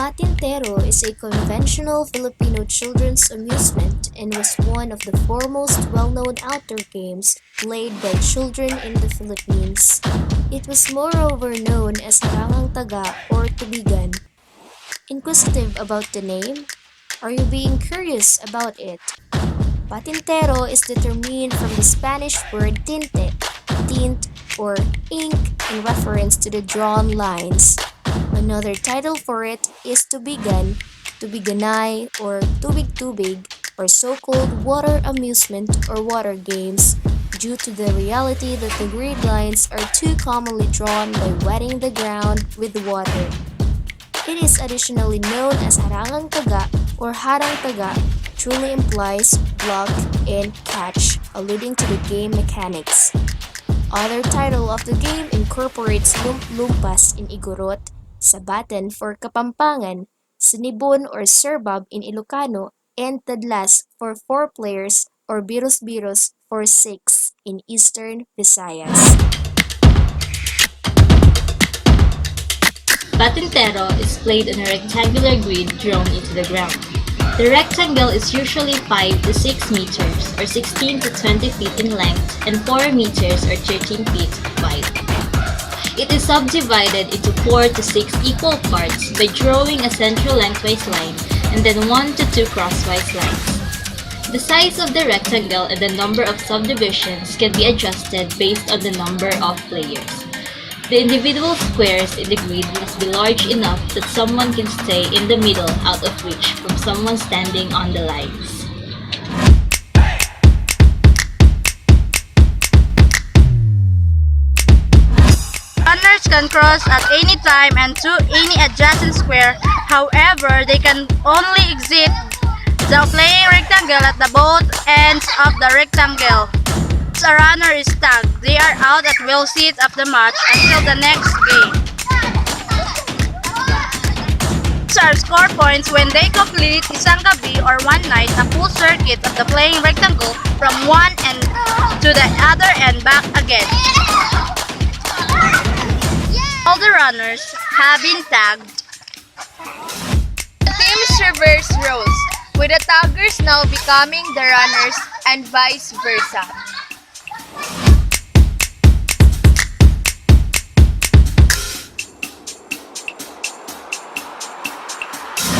Patintero is a conventional Filipino children's amusement and was one of the foremost well-known outdoor games played by children in the Philippines. It was moreover known as harangang taga or tubigan. Inquisitive about the name? Are you being curious about it? Patintero is determined from the Spanish word tinte, tint, or ink in reference to the drawn lines. Another title for it is tubigan, tubiganay, or tubig-tubig, or so-called water amusement or water games, due to the reality that the grid lines are too commonly drawn by wetting the ground with water. It is additionally known as harangang taga or harang taga, truly implies block and catch, alluding to the game mechanics. Other title of the game incorporates lumpas in Igorot, sabatan for Kapampangan, sinibon or serbab in Ilocano, and tadlas for 4 players or biros-biros for 6 in Eastern Visayas. Patintero is played on a rectangular grid drawn into the ground. The rectangle is usually 5 to 6 meters or 16 to 20 feet in length and 4 meters or 13 feet wide. It is subdivided into 4 to 6 equal parts by drawing a central lengthwise line and then 1 to 2 crosswise lines. The size of the rectangle and the number of subdivisions can be adjusted based on the number of players. The individual squares in the grid must be large enough that someone can stay in the middle out of reach from someone standing on the lines. Runners can cross at any time and to any adjacent square. However, they can only exit the playing rectangle at the both ends of the rectangle. Once a runner is tagged, they are out at will seat of the match until the next game. Players score points when they complete isang gabi or one night a full circuit of the playing rectangle from one end to the other and back again. All the runners have been tagged. The teams reverse roles, with the taggers now becoming the runners and vice versa.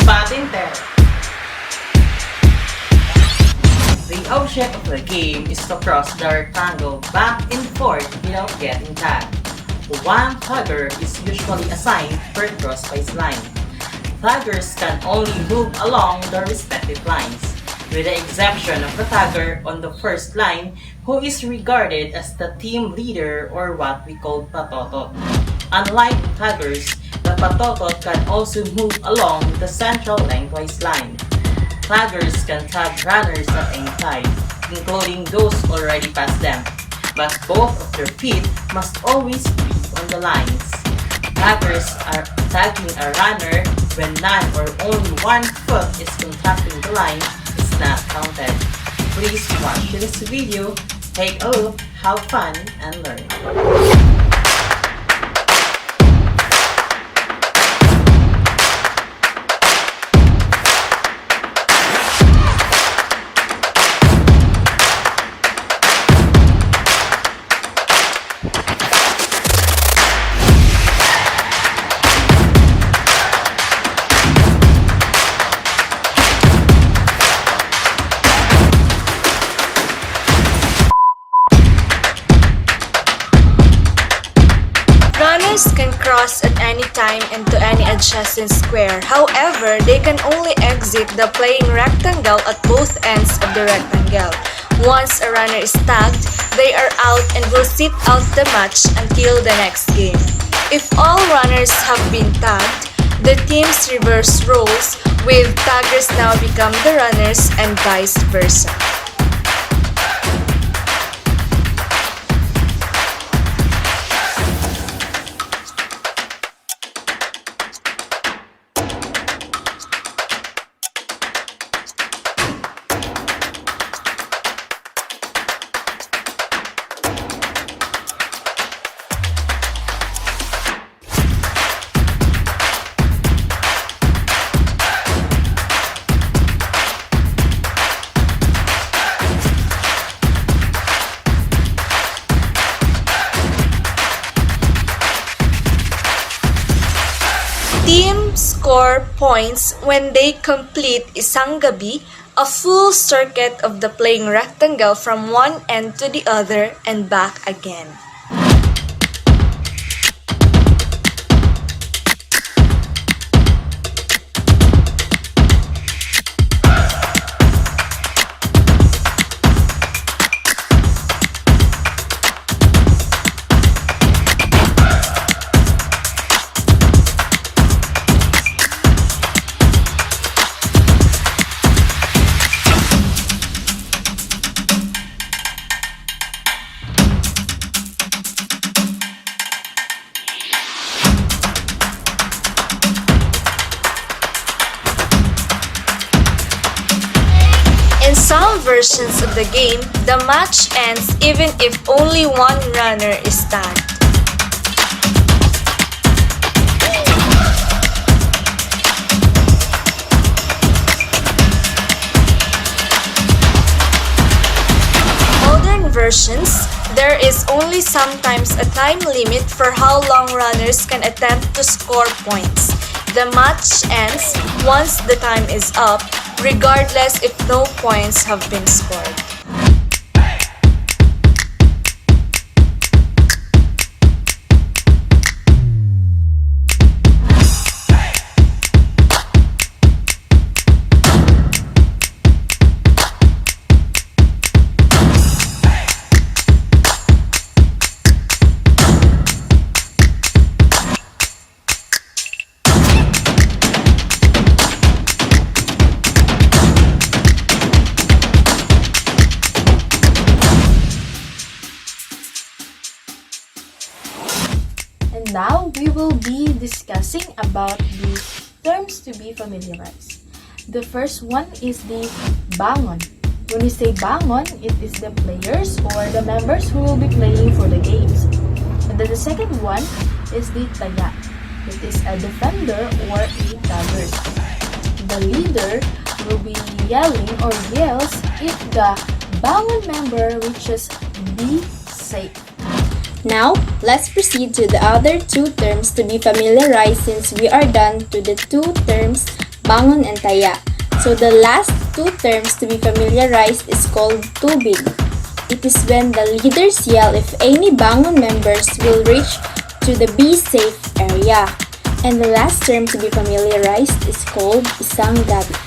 Patintero. The object of the game is to cross the rectangle back and forth without getting tagged. One tagger is usually assigned per crosswise line. Taggers can only move along the respective lines, with the exception of the tagger on the first line, who is regarded as the team leader or what we call patotot. Unlike taggers, the patotot can also move along the central lengthwise line. Taggers can tag runners at any time, including those already past them, but both of their feet must always be on the lines. Taggers are tagging a runner when none or only one foot is contacting the line is not counted. Please watch this video, take a look, have fun, and learn. Runners can cross at any time and to any adjacent square. However, they can only exit the playing rectangle at both ends of the rectangle. Once a runner is tagged, they are out and will sit out the match until the next game. If all runners have been tagged, the teams reverse roles, with taggers now become the runners and vice versa. score points when they complete isang gabi, a full circuit of the playing rectangle from one end to the other and back again. In some versions of the game, the match ends even if only one runner is tagged. Modern versions, there is only sometimes a time limit for how long runners can attempt to score points. The match ends once the time is up, regardless if no points have been scored. And now we will be discussing about the terms to be familiarized. The first one is the bangon. When we say bangon, it is the players or the members who will be playing for the games. And then the second one is the taya. It is a defender or a tagger. The leader will be yelling or yells if the bangon member reaches be safe. Now, let's proceed to the other two terms to be familiarized since we are done to the two terms bangon and taya. So the last two terms to be familiarized is called tubig. It is when the leaders yell if any bangon members will reach to the be safe area. And the last term to be familiarized is called isang gabi.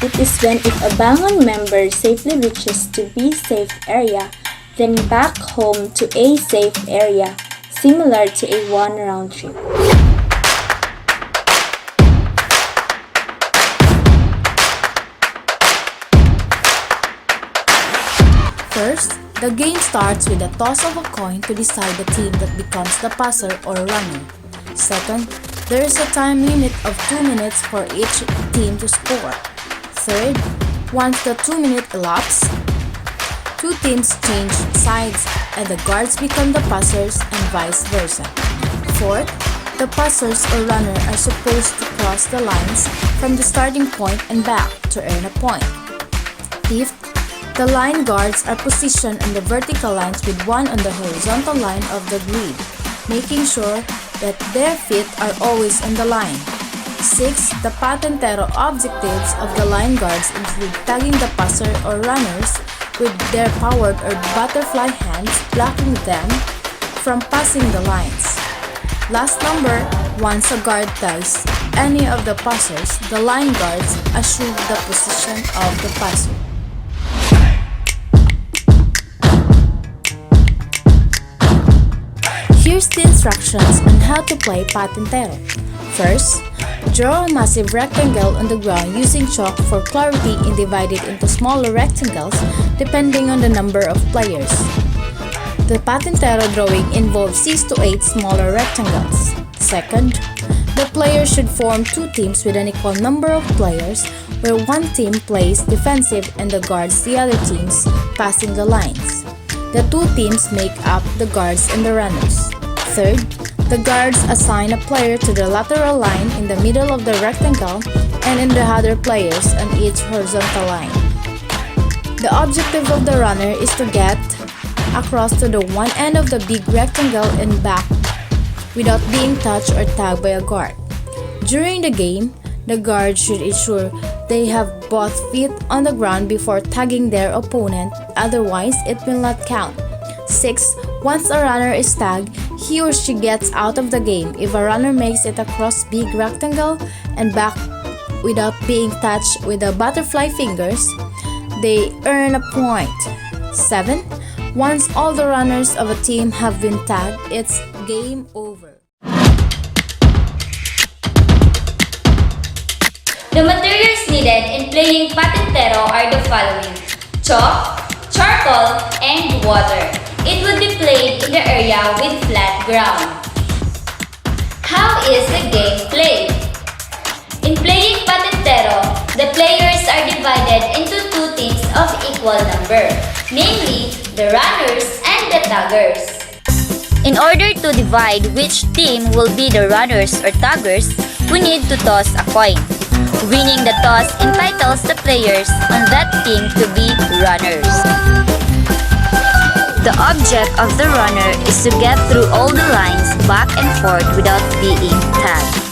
It is when if a bangon member safely reaches to be safe area, then back home to a safe area, similar to a one-round trip. First, the game starts with a toss of a coin to decide the team that becomes the passer or runner. Second, there is a time limit of 2 minutes for each team to score. Third, once the 2 minute elapses, two teams change sides and the guards become the passers and vice versa. Fourth, the passers or runner are supposed to cross the lines from the starting point and back to earn a point. Fifth, the line guards are positioned on the vertical lines with one on the horizontal line of the grid, making sure that their feet are always on the line. Sixth, the Patintero objectives of the line guards include tagging the passer or runners with their powered or butterfly hands, blocking them from passing the lines. Last number, once a guard tags any of the passers, the line guards assume the position of the passer. Here's the instructions on how to play Patintero. First, draw a massive rectangle on the ground using chalk for clarity and divide it into smaller rectangles depending on the number of players. The Patintero drawing involves 6 to 8 smaller rectangles. Second, the players should form two teams with an equal number of players where one team plays defensive and the guards the other teams, passing the lines. The two teams make up the guards and the runners. Third, the guards assign a player to the lateral line in the middle of the rectangle and in the other players on each horizontal line. The objective of the runner is to get across to the one end of the big rectangle and back without being touched or tagged by a guard. During the game, The guard should ensure they have both feet on the ground before tagging their opponent, otherwise it will not count. 6. Once a runner is tagged, he or she gets out of the game if a runner makes it across big rectangle and back without being touched with the butterfly fingers. They earn a point. 7. Once all the runners of a team have been tagged, it's game over. The materials needed in playing Patintero are the following: chalk, charcoal, and water. It would be played in the area with flat ground. How is the game played? In playing Patintero, the players are divided into two teams of equal number, namely the runners and the taggers. In order to divide which team will be the runners or taggers, we need to toss a coin. Winning the toss entitles the players on that team to be runners. The object of the runner is to get through all the lines back and forth without being tagged.